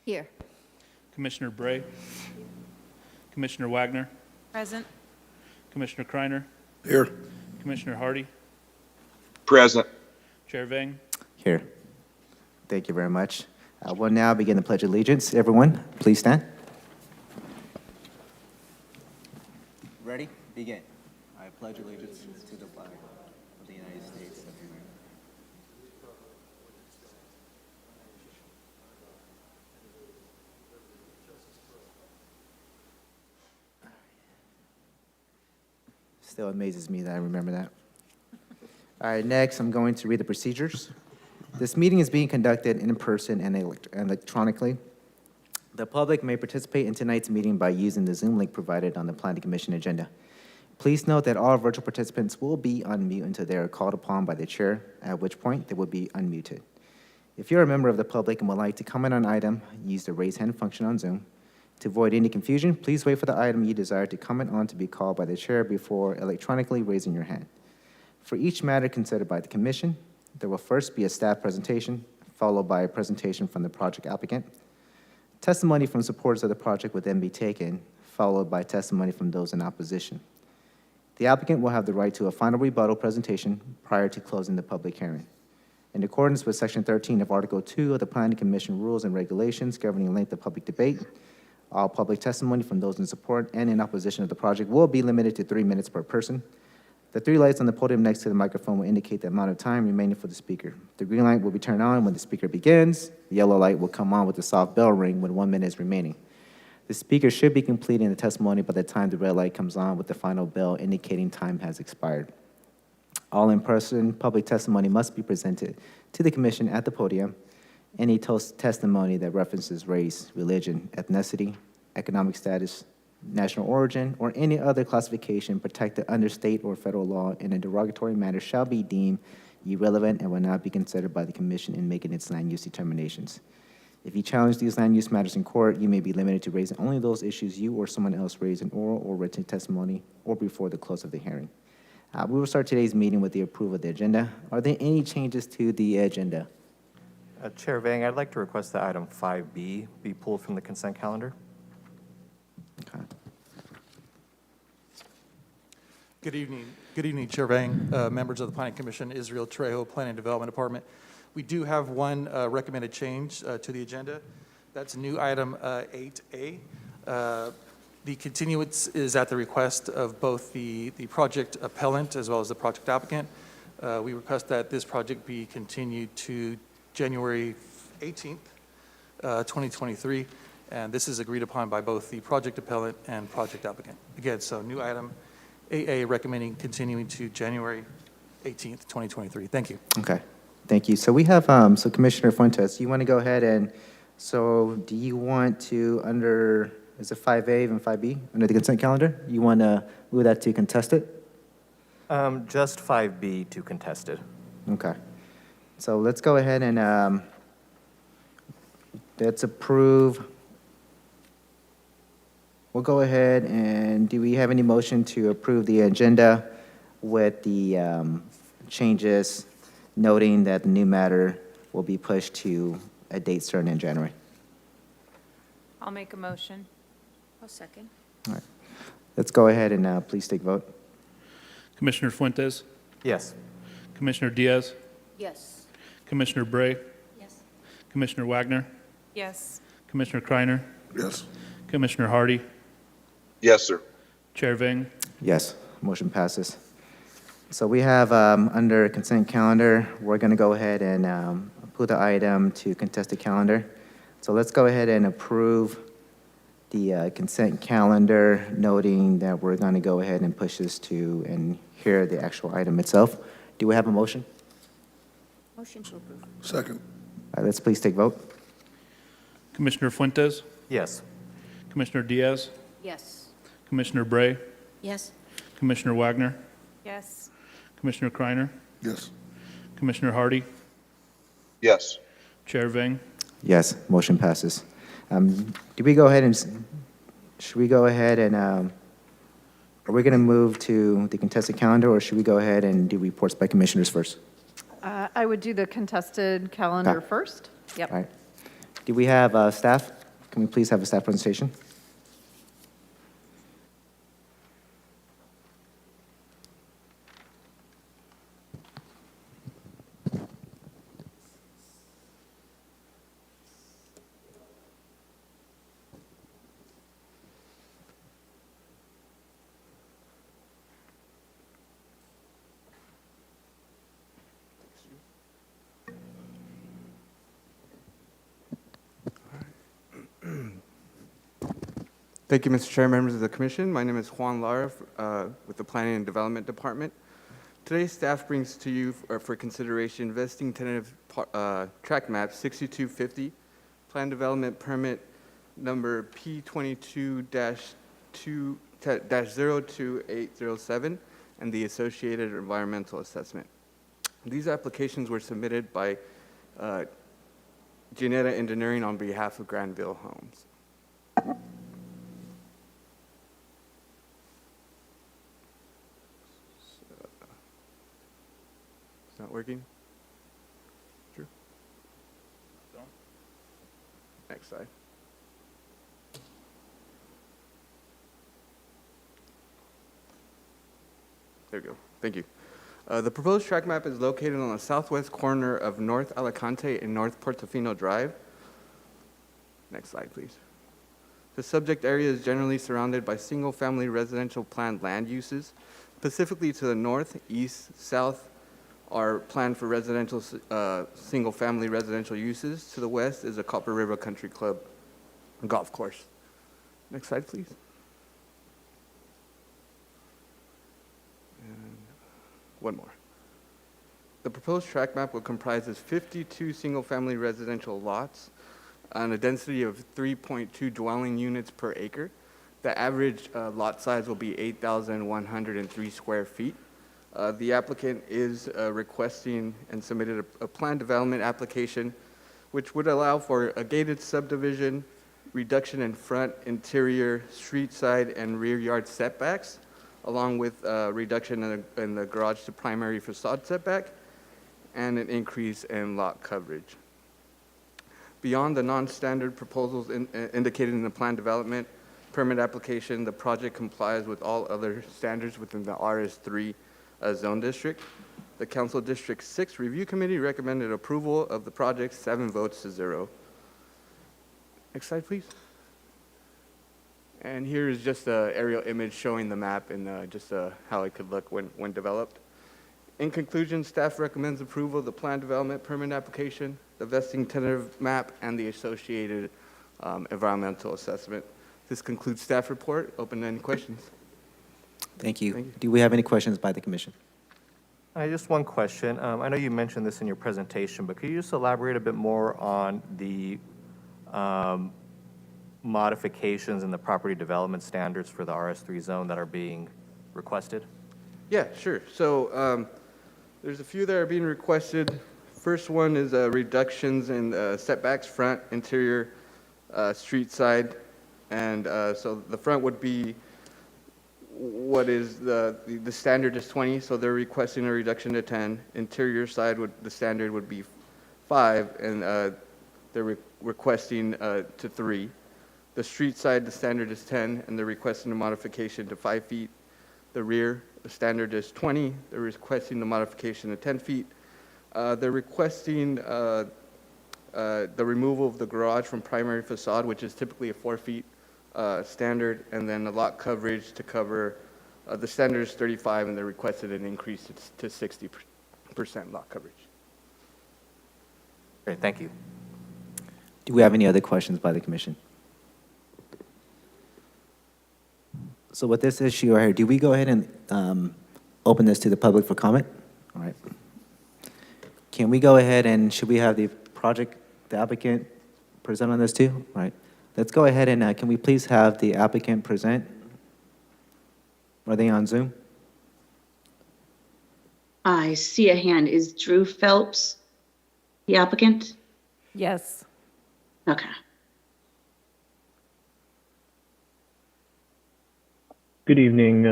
Here. Commissioner Bray, Commissioner Wagner, Present. Commissioner Kreiner, Here. Commissioner Hardy, Present. Chair Vang. Here. Thank you very much. We'll now begin the Pledge of Allegiance. Everyone, please stand. Ready? Begin. I pledge allegiance to the flag of the United States of America. Still amazes me that I remember that. All right, next, I'm going to read the procedures. This meeting is being conducted in person and electronically. The public may participate in tonight's meeting by using the Zoom link provided on the Planning Commission agenda. Please note that all virtual participants will be on mute until they are called upon by the chair, at which point they will be unmuted. If you're a member of the public and would like to comment on an item, use the raise hand function on Zoom. To avoid any confusion, please wait for the item you desire to comment on to be called by the chair before electronically raising your hand. For each matter considered by the commission, there will first be a staff presentation, followed by a presentation from the project applicant. Testimony from supporters of the project will then be taken, followed by testimony from those in opposition. The applicant will have the right to a final rebuttal presentation prior to closing the public hearing. In accordance with Section 13 of Article 2 of the Planning Commission Rules and Regulations governing length of public debate, all public testimony from those in support and in opposition of the project will be limited to 3 minutes per person. The 3 lights on the podium next to the microphone will indicate the amount of time remaining for the speaker. The green light will be turned on when the speaker begins. The yellow light will come on with the soft bell ring when 1 minute is remaining. The speaker should be completing the testimony by the time the red light comes on with the final bell indicating time has expired. All in-person public testimony must be presented to the commission at the podium. Any testimony that references race, religion, ethnicity, economic status, national origin, or any other classification protected under state or federal law in a derogatory manner shall be deemed irrelevant and will not be considered by the commission in making its land use determinations. If you challenge these land use matters in court, you may be limited to raising only those issues you or someone else raised in oral or written testimony or before the close of the hearing. We will start today's meeting with the approval of the agenda. Are there any changes to the agenda? Chair Vang, I'd like to request that item 5B be pulled from the consent calendar. Okay. Good evening, Chair Vang, members of the Planning Commission, Israel Trejo, Planning and Development Department. We do have one recommended change to the agenda. That's new item 8A. The continuance is at the request of both the project appellant as well as the project applicant. We request that this project be continued to January 18th, 2023, and this is agreed upon by both the project appellant and project applicant. Again, so new item 8A recommending continuing to January 18th, 2023. Thank you. Okay, thank you. So we have, so Commissioner Fuentes, you want to go ahead and, so do you want to, under, is it 5A and 5B, under the consent calendar? You want to move that to contested? Just 5B to contested. Okay. So let's go ahead and let's approve. We'll go ahead and do we have any motion to approve the agenda with the changes, noting that the new matter will be pushed to a date certain in January? I'll make a motion. I'll second. All right. Let's go ahead and please take vote. Commissioner Fuentes, Yes. Commissioner Diaz, Yes. Commissioner Bray, Yes. Commissioner Wagner, Yes. Commissioner Kreiner, Yes. Commissioner Hardy, Yes, sir. Chair Vang. Yes, motion passes. So we have, under consent calendar, we're going to go ahead and put the item to contested calendar. So let's go ahead and approve the consent calendar, noting that we're going to go ahead and push this to and hear the actual item itself. Do we have a motion? Motion to approve. Second. All right, let's please take vote. Commissioner Fuentes, Yes. Commissioner Diaz, Yes. Commissioner Bray, Yes. Commissioner Wagner, Yes. Commissioner Kreiner, Yes. Commissioner Hardy, Yes. Chair Vang. Yes, motion passes. Do we go ahead and, should we go ahead and, are we going to move to the contested calendar, or should we go ahead and do reports by commissioners first? I would do the contested calendar Okay. first. Yep. All right. Do we have staff? Can we please have a staff presentation? Thank you, Mr. Chair, members of the commission. My name is Juan Lara with the Planning and Development Department. Today, staff brings to you for consideration vesting tentative track map 6250, plan development permit number P22-02807, and the associated environmental assessment. These applications were submitted by Janetta Engineering on behalf of Granville Homes. It's not working? True. Next slide. There we go. Thank you. The proposed track map is located on the southwest corner of North Alicante and North Portofino Drive. Next slide, please. The subject area is generally surrounded by single-family residential planned land uses. Specifically to the north, east, south are planned for residential, single-family residential uses. To the west is a Copper River Country Club golf course. Next slide, please. And one more. The proposed tract map will comprise 52 single-family residential lots on a density of 3.2 dwelling units per acre. The average lot size will be 8,103 square feet. The applicant is requesting and submitted a plan development application, which would allow for a gated subdivision, reduction in front, interior, street side, and rear yard setbacks, along with reduction in the garage to primary facade setback, and an increase in lot coverage. Beyond the non-standard proposals indicated in the plan development permit application, the project complies with all other standards within the RS3 zone district. The Council District 6 Review Committee recommended approval of the project 7 votes to 0. Next slide, please. And here is just an aerial image showing the map and just how it could look when developed. In conclusion, staff recommends approval of the plan development permit application, the vesting tentative map, and the associated environmental assessment. This concludes staff report. Open to any questions. Thank you. Thank you. Do we have any questions by the commission? Just one question. I know you mentioned this in your presentation, but could you just elaborate a bit more on the modifications in the property development standards for the RS3 zone that are being requested? Yeah, sure. So there's a few that are being requested. First one is reductions in setbacks, front, interior, street side. And so the front would be what is the standard is 20, so they're requesting a reduction to 10. Interior side the standard would be 5, and they're requesting to 3. The street side, the standard is 10, and they're requesting a modification to 5 feet. The rear, the standard is 20. They're requesting the modification to 10 feet. They're requesting the removal of the garage from primary facade, which is typically a 4 feet standard, and then the lot coverage to cover, the standard is 35, and they requested an increase to 60% lot coverage. Great, thank you. Do we have any other questions by the commission? So with this issue right here, do we go ahead and open this to the public for comment? All right. Can we go ahead and should we have the applicant present on this too? All right. Let's go ahead and can we please have the applicant present? Are they on Zoom? I see a hand. Is Drew Phelps the applicant? Yes. Okay. Good evening,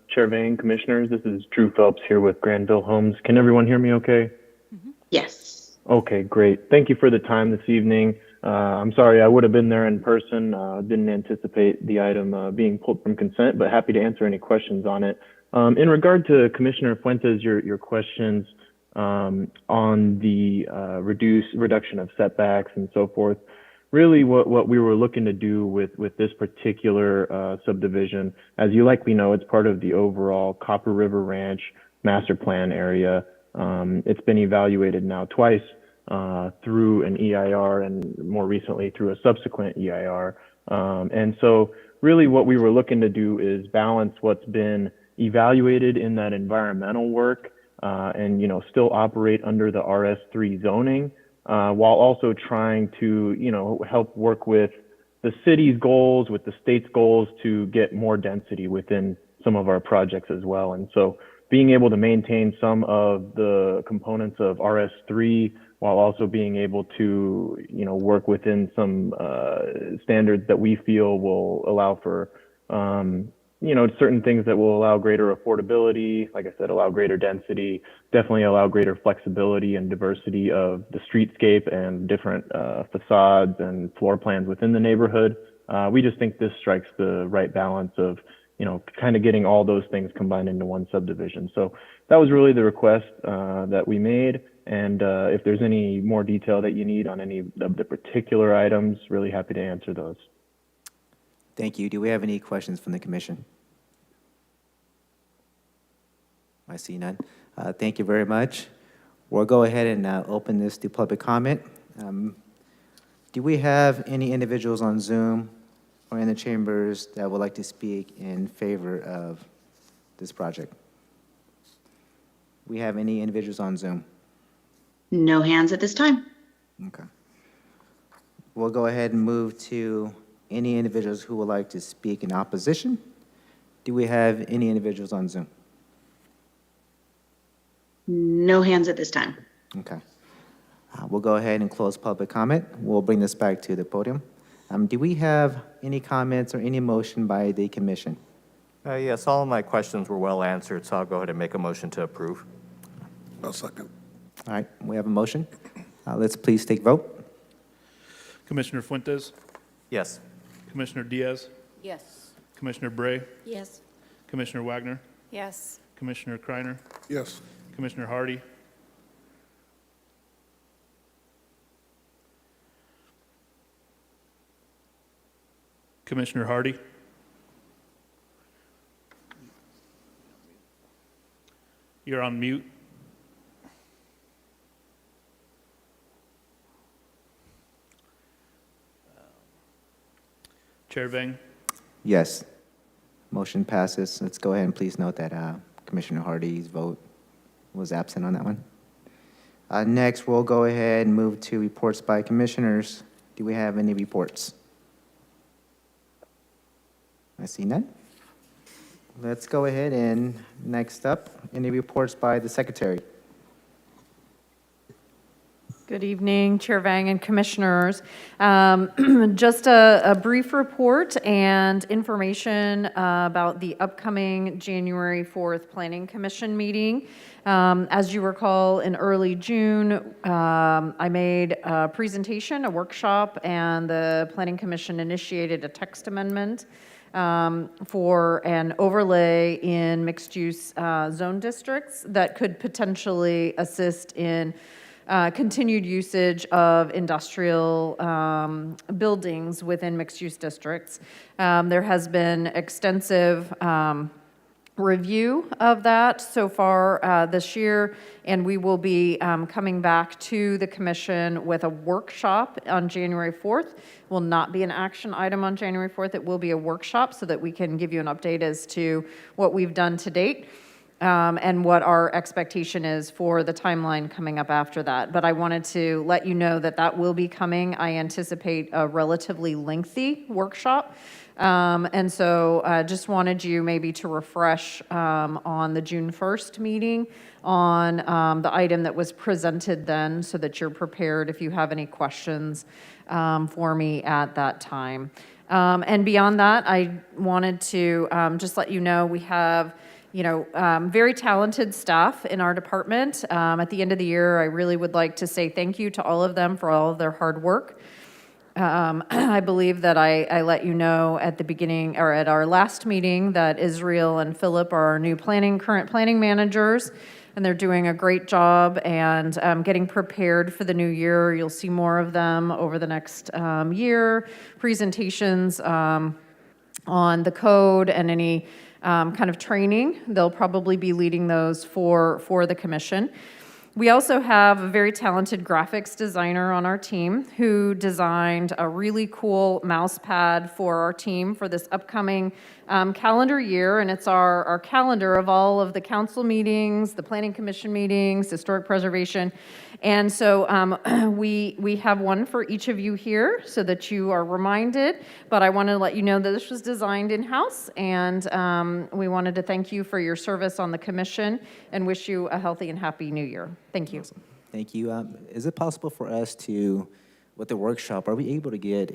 Chair Vang, Commissioners. This is Drew Phelps here with Granville Homes. Can everyone hear me okay? Yes. Okay, great. Thank you for the time this evening. I'm sorry, I would have been there in person. Didn't anticipate the item being pulled from consent, but happy to answer any questions on it. In regard to Commissioner Fuentes, your questions on the reduction of setbacks and so forth, really what we were looking to do with this particular subdivision, as you likely know, it's part of the overall Copper River Ranch master plan area. It's been evaluated now twice through an EIR and more recently through a subsequent EIR. And so really what we were looking to do is balance what's been evaluated in that environmental work and, you know, still operate under the RS3 zoning while also trying to, you know, help work with the city's goals, with the state's goals to get more density within some of our projects as well. And so being able to maintain some of the components of RS3 while also being able to, you know, work within some standards that we feel will allow for, you know, certain things that will allow greater affordability, like I said, allow greater density, definitely allow greater flexibility and diversity of the streetscape and different facades and floor plans within the neighborhood. We just think this strikes the right balance of, you know, kind of getting all those things combined into one subdivision. So that was really the request that we made. And if there's any more detail that you need on any of the particular items, really happy to answer those. Thank you. Do we have any questions from the commission? I see none. Thank you very much. We'll go ahead and open this to public comment. Do we have any individuals on Zoom or in the chambers that would like to speak in favor of this project? We have any individuals on Zoom? No hands at this time. Okay. We'll go ahead and move to any individuals who would like to speak in opposition. Do we have any individuals on Zoom? No hands at this time. Okay. We'll go ahead and close public comment. We'll bring this back to the podium. Do we have any comments or any motion by the commission? Yes, all of my questions were well answered, so I'll go ahead and make a motion to approve. I'll second. All right, we have a motion. Let's please take vote. Commissioner Fuentes, Yes. Commissioner Diaz, Yes. Commissioner Bray, Yes. Commissioner Wagner, Yes. Commissioner Kreiner, Yes. Commissioner Hardy, Commissioner Hardy, you're on mute. Chair Vang, Yes. Motion passes. Let's go ahead and please note that Commissioner Hardy's vote was absent on that one. Next, we'll go ahead and move to reports by commissioners. Do we have any reports? I see none. Let's go ahead and next up, any reports by the secretary? Good evening, Chair Vang and Commissioners. Just a brief report and information about the upcoming January 4th Planning Commission meeting. As you recall, in early June, I made a presentation, a workshop, and the Planning Commission initiated a text amendment for an overlay in mixed-use zone districts that could potentially assist in continued usage of industrial buildings within mixed-use districts. There has been extensive review of that so far this year, and we will be coming back to the commission with a workshop on January 4th. Will not be an action item on January 4th. It will be a workshop so that we can give you an update as to what we've done to date. And what our expectation is for the timeline coming up after that. But I wanted to let you know that that will be coming. I anticipate a relatively lengthy workshop. And so just wanted you maybe to refresh on the June 1st meeting on the item that was presented then so that you're prepared if you have any questions for me at that time. And beyond that, I wanted to just let you know we have very talented staff in our department. At the end of the year, I really would like to say thank you to all of them for all of their hard work. I believe that I let you know at the beginning, or at our last meeting, that Israel and Philip are our new current planning managers, and they're doing a great job and getting prepared for the new year. You'll see more of them over the next year, presentations on the code and any kind of training. They'll probably be leading those for the commission. We also have a very talented graphics designer on our team who designed a really cool mouse pad for our team for this upcoming calendar year, and it's our calendar of all of the council meetings, the planning commission meetings, historic preservation. And so we have one for each of you here so that you are reminded, but I want to let you know that this was designed in-house, and we wanted to thank you for your service on the commission and wish you a healthy and happy new year. Thank you. Thank you. Is it possible for us to, with the workshop, are we able to get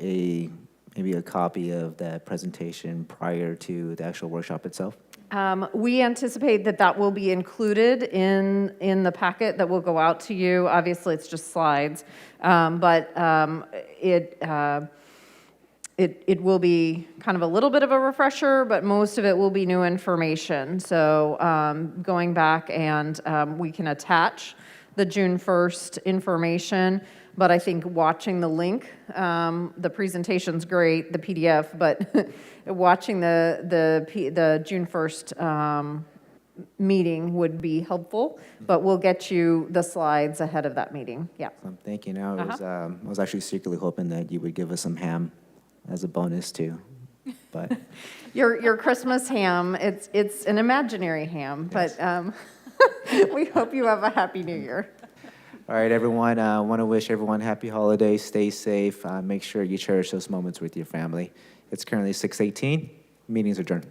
maybe a copy of that presentation prior to the actual workshop itself? We anticipate that will be included in the packet that will go out to you. Obviously, it's just slides, but it will be kind of a little bit of a refresher, but most of it will be new information. So going back, and we can attach the June 1st information, but I think watching the link, the presentation's great, the PDF, but watching the June 1st meeting would be helpful, but we'll get you the slides ahead of that meeting. Yeah. Thank you. Now, I was actually secretly hoping that you would give us some ham as a bonus too, but Your Christmas ham, it's an imaginary ham, but we hope you have a happy new year. all right, everyone. I want to wish everyone happy holidays. Stay safe. Make sure you cherish those moments with your family. It's currently 6:18. Meeting's adjourned.